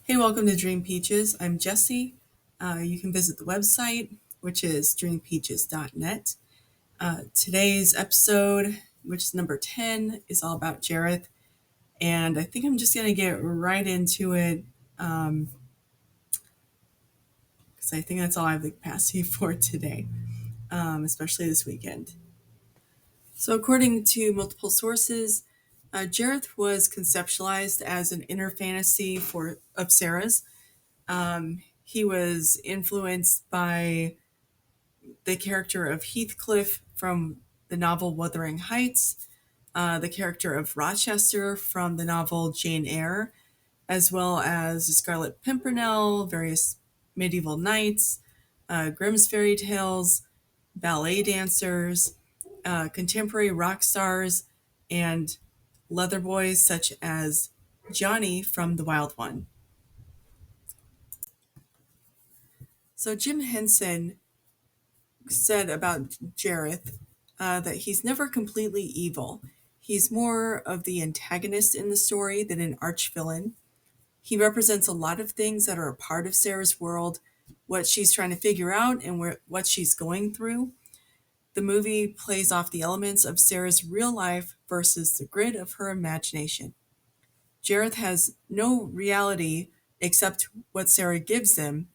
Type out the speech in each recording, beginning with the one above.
Hey, welcome to Dream Peaches. I'm Jessie. You can visit the website, which is dreampeaches.net. Today's episode, which is number 10, is all about Jareth. And I think I'm just going to get right into it because I think that's all I have the capacity for today, especially this weekend. So, according to multiple sources, Jareth was conceptualized as an inner fantasy of Sarah's. He was influenced by the character of Heathcliff from the novel Wuthering Heights, the character of Rochester from the novel Jane Eyre, as well as the Scarlet Pimpernel, various medieval knights, Grimm's fairy tales, ballet dancers, contemporary rock stars, and leather boys such as Johnny from The Wild One. So Jim Henson said about Jareth that he's never completely evil. He's more of the antagonist in the story than an arch villain. He represents a lot of things that are a part of Sarah's world, what she's trying to figure out and what she's going through. The movie plays off the elements of Sarah's real life versus the grid of her imagination. Jareth has no reality except what Sarah gives him,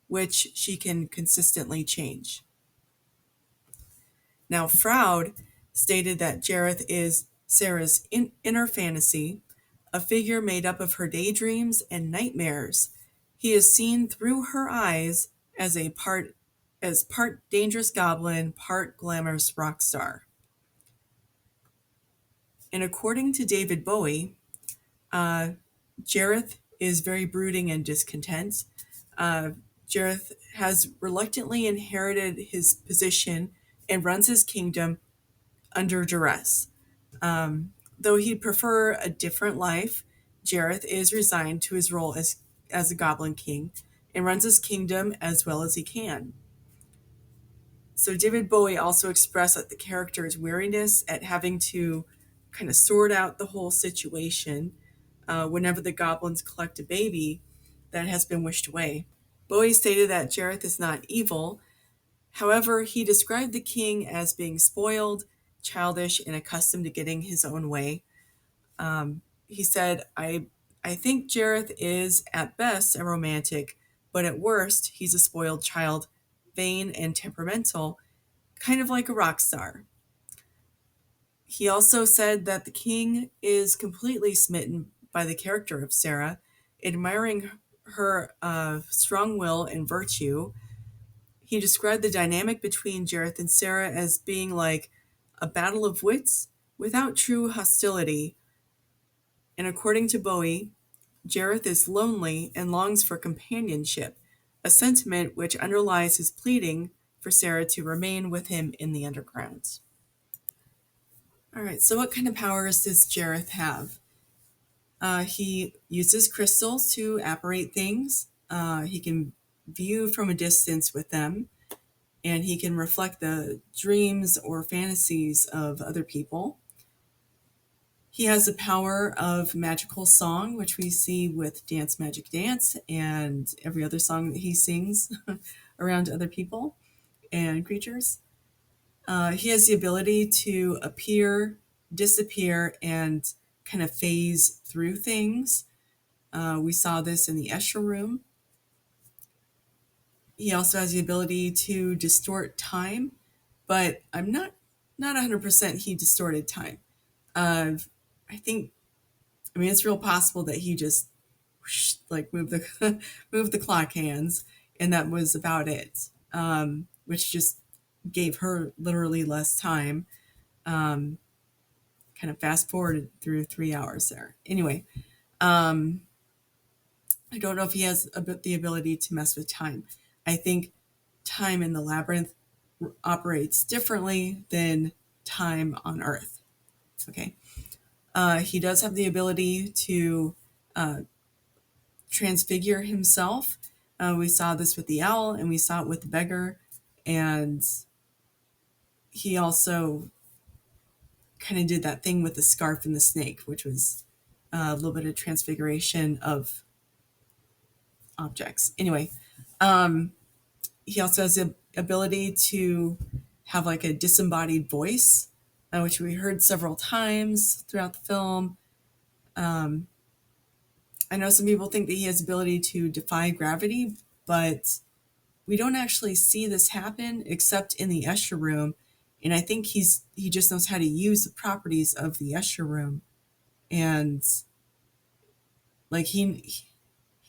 which she can consistently change. Now, Froude stated that Jareth is Sarah's inner fantasy, a figure made up of her daydreams and nightmares. He is seen through her eyes as part dangerous goblin, part glamorous rock star. And according to David Bowie, Jareth is very brooding and discontent. Uh, Jareth has reluctantly inherited his position and runs his kingdom under duress. Though he'd prefer a different life, Jareth is resigned to his role as a Goblin King and runs his kingdom as well as he can. So David Bowie also expressed that the character's weariness at having to kind of sort out the whole situation whenever the goblins collect a baby that has been wished away. Bowie stated that Jareth is not evil. However, he described the king as being spoiled, childish, and accustomed to getting his own way. He said, I think Jareth is, at best, a romantic, but at worst, he's a spoiled child, vain and temperamental, kind of like a rock star. He also said that the king is completely smitten by the character of Sarah, admiring her strong will and virtue. He described the dynamic between Jareth and Sarah as being like a battle of wits without true hostility. And according to Bowie, Jareth is lonely and longs for companionship, a sentiment which underlies his pleading for Sarah to remain with him in the underground. All right, so what kind of powers does Jareth have? He uses crystals to apparate things. He can view from a distance with them, and he can reflect the dreams or fantasies of other people. He has the power of magical song, which we see with Dance Magic Dance and every other song that he sings around other people and creatures. He has the ability to appear, disappear, and kind of phase through things. We saw this in the Escher room. He also has the ability to distort time, but I'm not 100% he distorted time. I think, I mean, it's real possible that he just like moved the moved the clock hands, and that was about it. Which just gave her literally less time. Kind of fast forwarded through 3 hours there. Anyway, I don't know if he has the ability to mess with time. I think time in the labyrinth operates differently than time on Earth. Okay. He does have the ability to transfigure himself. We saw this with the owl, and we saw it with the beggar. And he also kind of did that thing with the scarf and the snake, which was a little bit of transfiguration of objects. Anyway, um, he also has the ability to have like a disembodied voice, which we heard several times throughout the film. Um, I know some people think that he has the ability to defy gravity, but we don't actually see this happen except in the Escher room. And I think he just knows how to use the properties of the Escher room, and like he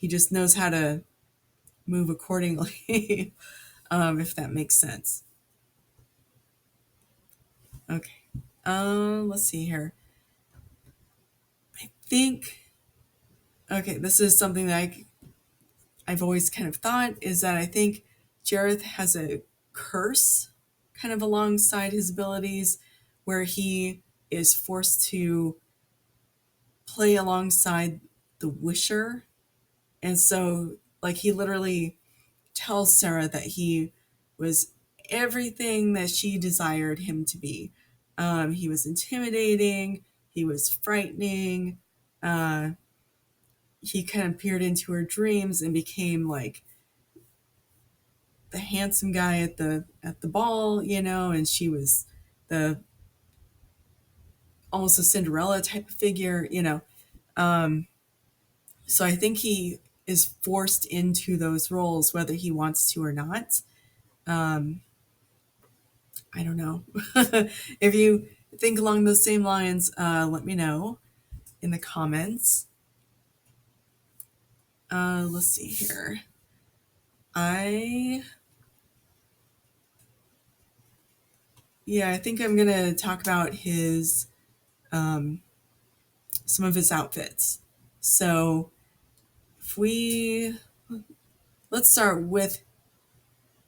just knows how to move accordingly, if that makes sense. Okay. Let's see here. I think okay, this is something that I've always kind of thought is that I think Jareth has a curse kind of alongside his abilities where he is forced to play alongside the wisher. And so, like, he literally tells Sarah that he was everything that she desired him to be. He was intimidating, he was frightening. Uh, he kind of peered into her dreams and became like the handsome guy at the ball, and she was the almost a Cinderella type of figure. Um, so I think he is forced into those roles whether he wants to or not. Um, I don't know. If you think along those same lines, let me know in the comments. Let's see here. I Yeah, I think I'm gonna talk about his some of his outfits. So if we let's start with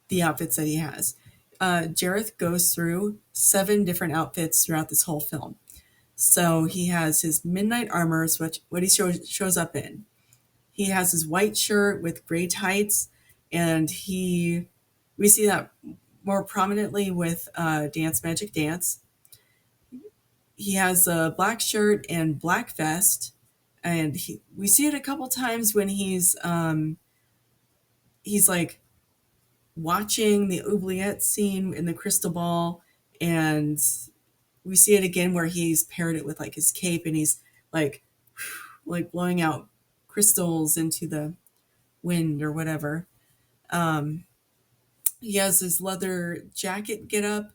the outfits that he has. Jareth goes through 7 different outfits throughout this whole film. So he has his midnight armors, which what he shows up in. He has his white shirt with gray tights, and we see that more prominently with Dance Magic Dance. He has a black shirt and black vest, and we see it a couple times when he's like watching the oubliette scene in the crystal ball, and we see it again where he's paired it with like his cape, and he's like like blowing out crystals into the wind or whatever. Um, he has his leather jacket get up.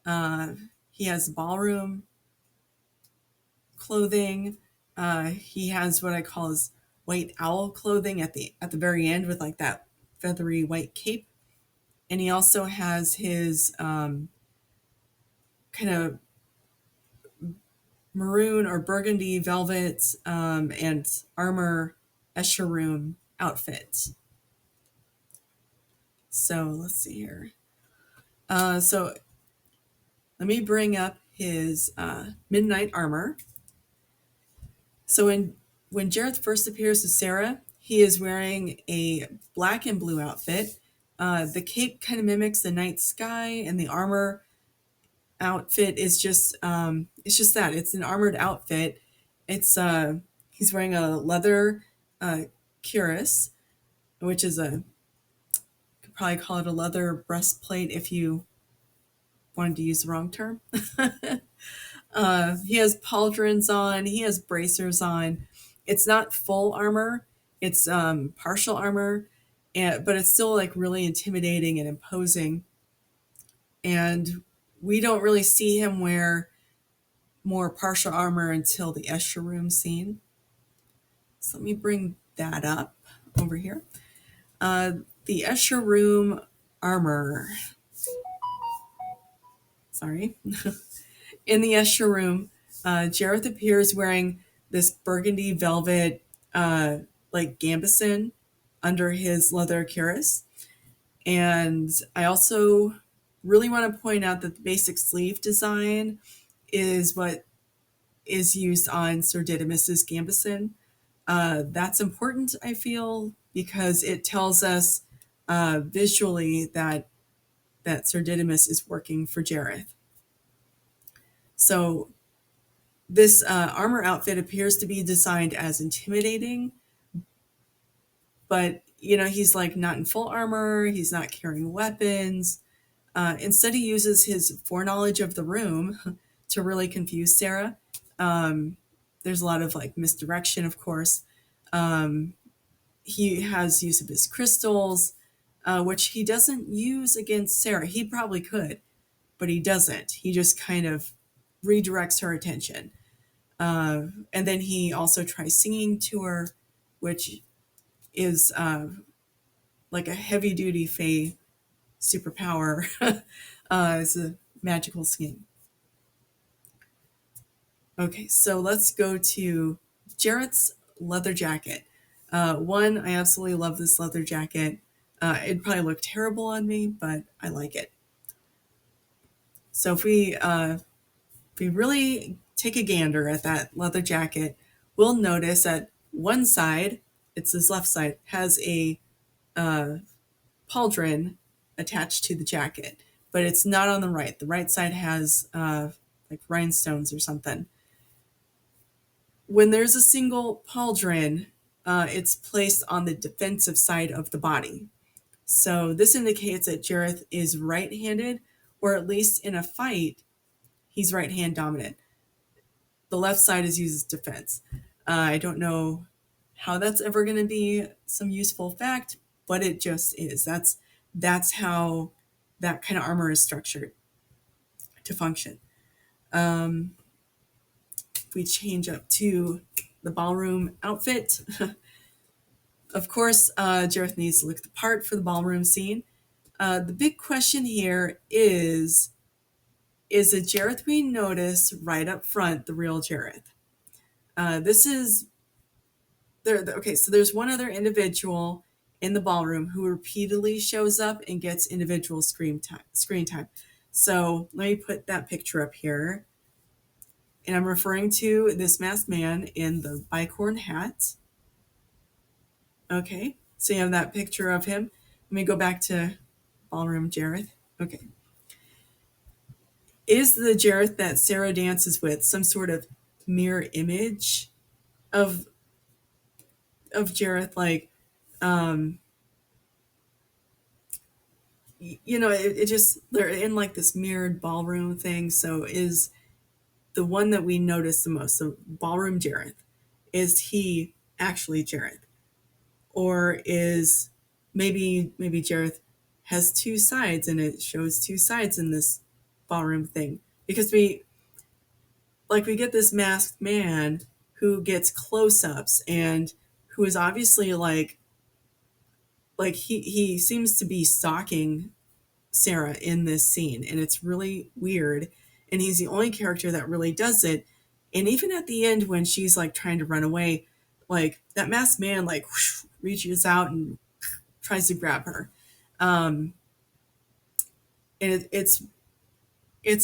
Uh, he has ballroom clothing. He has what I call his white owl clothing at the very end with like that feathery white cape, and he also has his kind of maroon or burgundy velvet and armor esheroom outfit. So let's see here. So let me bring up his midnight armor. So when Jareth first appears to Sarah, he is wearing a black and blue outfit. The cape kind of mimics the night sky, and the armor outfit is just it's just that it's an armored outfit. It's he's wearing a leather cuirass, which is a could probably call it a leather breastplate if you wanted to use the wrong term. He has pauldrons on. He has bracers on. It's not full armor. It's partial armor, but it's still like really intimidating and imposing. And we don't really see him wear more partial armor until the Escher room scene. So let me bring that up over here. The Escher room armor. Sorry. In the Escher room, Jareth appears wearing this burgundy velvet, like gambeson under his leather cuirass. And I also really want to point out that the basic sleeve design is what is used on Sir Didymus's gambeson. That's important, I feel, because it tells us visually that Sir Didymus is working for Jareth. So this armor outfit appears to be designed as intimidating, but he's like not in full armor. He's not carrying weapons. Instead, he uses his foreknowledge of the room to really confuse Sarah. There's a lot of like misdirection, of course. Um, he has use of his crystals, which he doesn't use against Sarah. He probably could, but he doesn't. He just kind of redirects her attention. And then he also tries singing to her, which is like a heavy duty Fae superpower. It's a magical singing. Okay, so let's go to Jareth's leather jacket. One, I absolutely love this leather jacket. It'd probably look terrible on me, but I like it. So if we really take a gander at that leather jacket, we'll notice that one side, it's his left side, has a uh, pauldron attached to the jacket, but it's not on the right. The right side has like rhinestones or something. When there's a single pauldron, it's placed on the defensive side of the body. So this indicates that Jareth is right-handed, or at least in a fight, he's right-hand dominant. The left side is used as defense. I don't know how that's ever going to be some useful fact, but it just is. That's how that kind of armor is structured to function. If we change up to the ballroom outfit, of course, Jareth needs to look the part for the ballroom scene. The big question here is the Jareth we notice right up front the real Jareth? This is there. Okay, so there's one other individual in the ballroom who repeatedly shows up and gets individual screen time. So let me put that picture up here. And I'm referring to this masked man in the bicorn hat. Okay, so you have that picture of him. Let me go back to ballroom Jareth. Okay. Is the Jareth that Sarah dances with some sort of mirror image of Jareth? Like, um, it just, they're in like this mirrored ballroom thing. So is the one that we notice the most, so ballroom Jareth, is he actually Jareth? Or is maybe Jareth has two sides and it shows two sides in this ballroom thing? Because we get this masked man who gets close-ups and who is obviously like he seems to be stalking Sarah in this scene, and it's really weird, and he's the only character that really does it. And even at the end when she's like trying to run away, like that masked man like whoosh, reaches out and tries to grab her. um and it's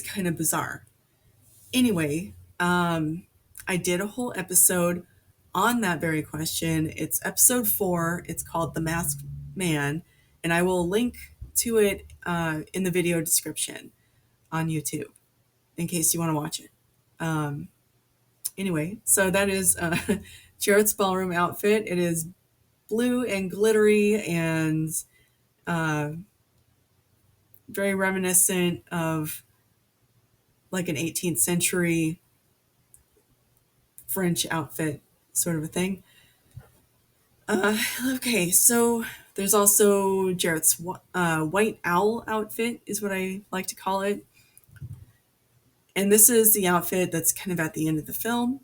kind of bizarre. Anyway, I did a whole episode on that very question. It's episode 4. It's called The Masked Man, and I will link to it in the video description on YouTube in case you want to watch it. Anyway, so that is Jareth's ballroom outfit. It is blue and glittery and uh, very reminiscent of like an 18th century French outfit sort of a thing. Okay, so there's also Jareth's white owl outfit is what I like to call it. And this is the outfit that's kind of at the end of the film.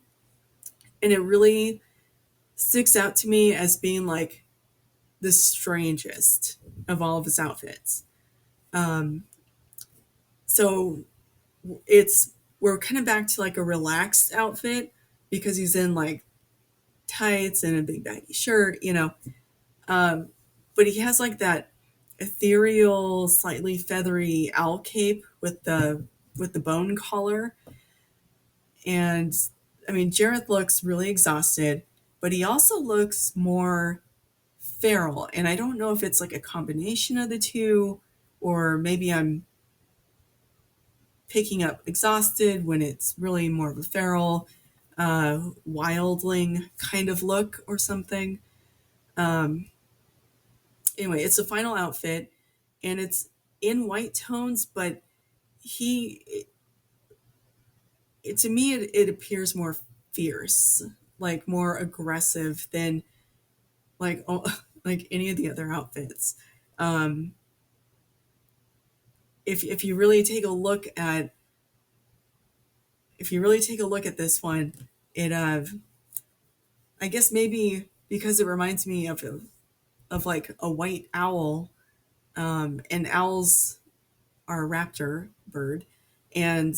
And it really sticks out to me as being like the strangest of all of his outfits. So we're kind of back to like a relaxed outfit because he's in like tights and a big baggy shirt. But he has like that ethereal, slightly feathery owl cape with the bone collar. And I mean, Jareth looks really exhausted, but he also looks more feral. And I don't know if it's like a combination of the two, or maybe I'm picking up exhausted when it's really more of a feral, wildling kind of look or something. anyway, it's the final outfit, and it's in white tones, but he to me it appears more fierce, like more aggressive than like like any of the other outfits. Um, if you really take a look at this one, it I guess maybe because it reminds me of like a white owl, and owls are a raptor bird, and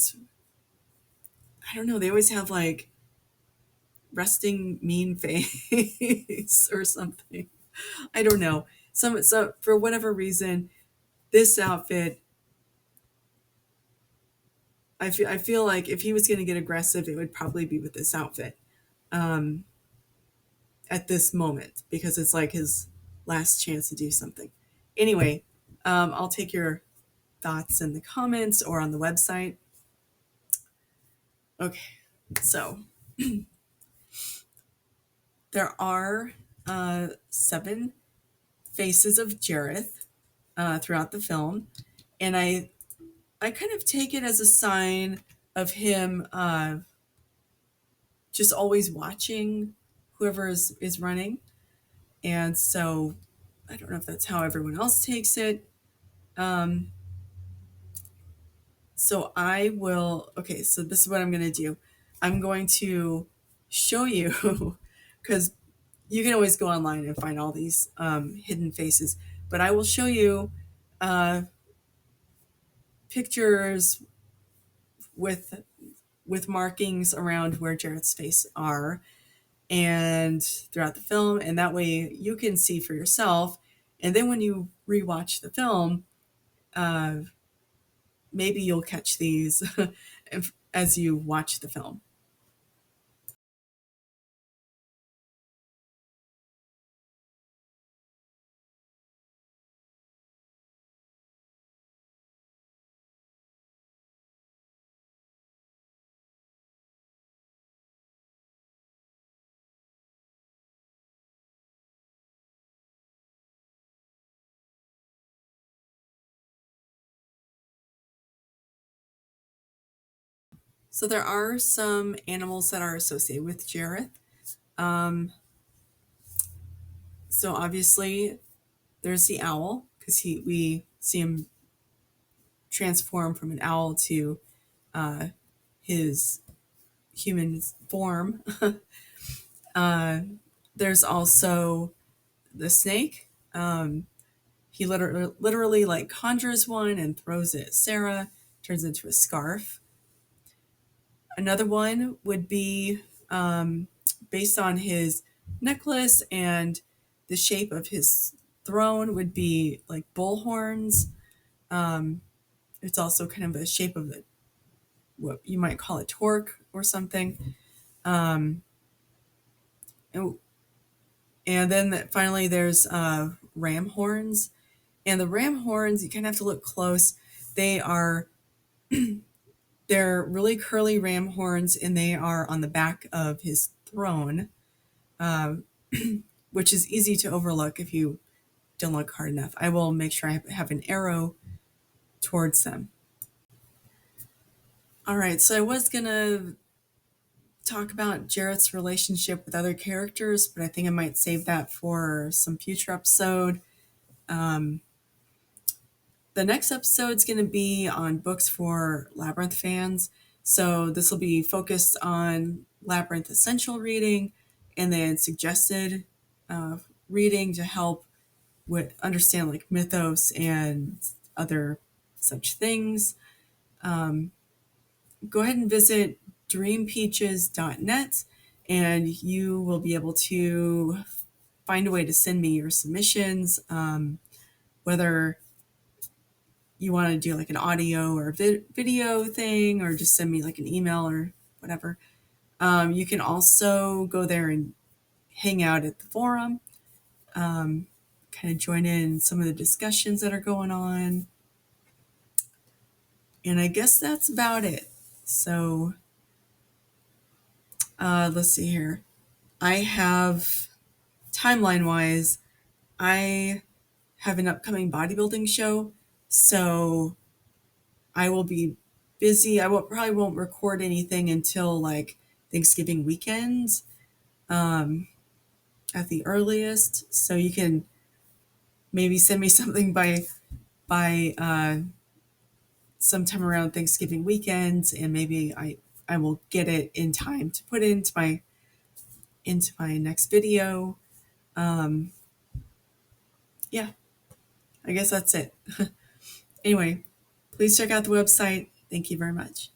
I don't know, they always have like resting mean face or something. I don't know. So for whatever reason, this outfit, I feel like if he was going to get aggressive, it would probably be with this outfit, um, at this moment, because it's like his last chance to do something. Anyway, I'll take your thoughts in the comments or on the website. Okay, so there are 7 faces of Jareth throughout the film, and I kind of take it as a sign of him just always watching whoever is running. And so I don't know if that's how everyone else takes it. Um, so I will, okay, so this is what I'm going to do. I'm going to show you, because you can always go online and find all these hidden faces, but I will show you uh, pictures with markings around where Jareth's face are, and throughout the film, and that way you can see for yourself. And then when you rewatch the film, uh, maybe you'll catch these as you watch the film. So there are some animals that are associated with Jareth. Um, so obviously there's the owl, because we see him transform from an owl to uh, his human form. uh, there's also the snake. He literally like conjures one and throws it at Sarah, turns into a scarf. Another one would be based on his necklace, and the shape of his throne would be like bull horns. Um, it's also kind of a shape of what you might call a torque or something. Um, and, and then finally, there's ram horns. And the ram horns, you kind of have to look close. They are they're really curly ram horns, and they are on the back of his throne, um, which is easy to overlook if you don't look hard enough. I will make sure I have an arrow towards them. All right, so I was gonna talk about Jareth's relationship with other characters, but I think I might save that for some future episode. Um, the next episode is going to be on books for Labyrinth fans. So this will be focused on Labyrinth essential reading, and then suggested uh, reading to help with understand like mythos and other such things. Um, Go ahead and visit dreampeaches.net, and you will be able to find a way to send me your submissions, whether you want to do like an audio or video thing, or just send me like an email or whatever. You can also go there and hang out at the forum, kind of join in some of the discussions that are going on. And I guess that's about it. So let's see here. I have, timeline wise, I have an upcoming bodybuilding show, so I will be busy. Probably won't record anything until like Thanksgiving weekend, at the earliest. So you can maybe send me something by sometime around Thanksgiving weekend, and maybe I will get it in time to put into my next video. Um, yeah, I guess that's it. Anyway, please check out the website. Thank you very much.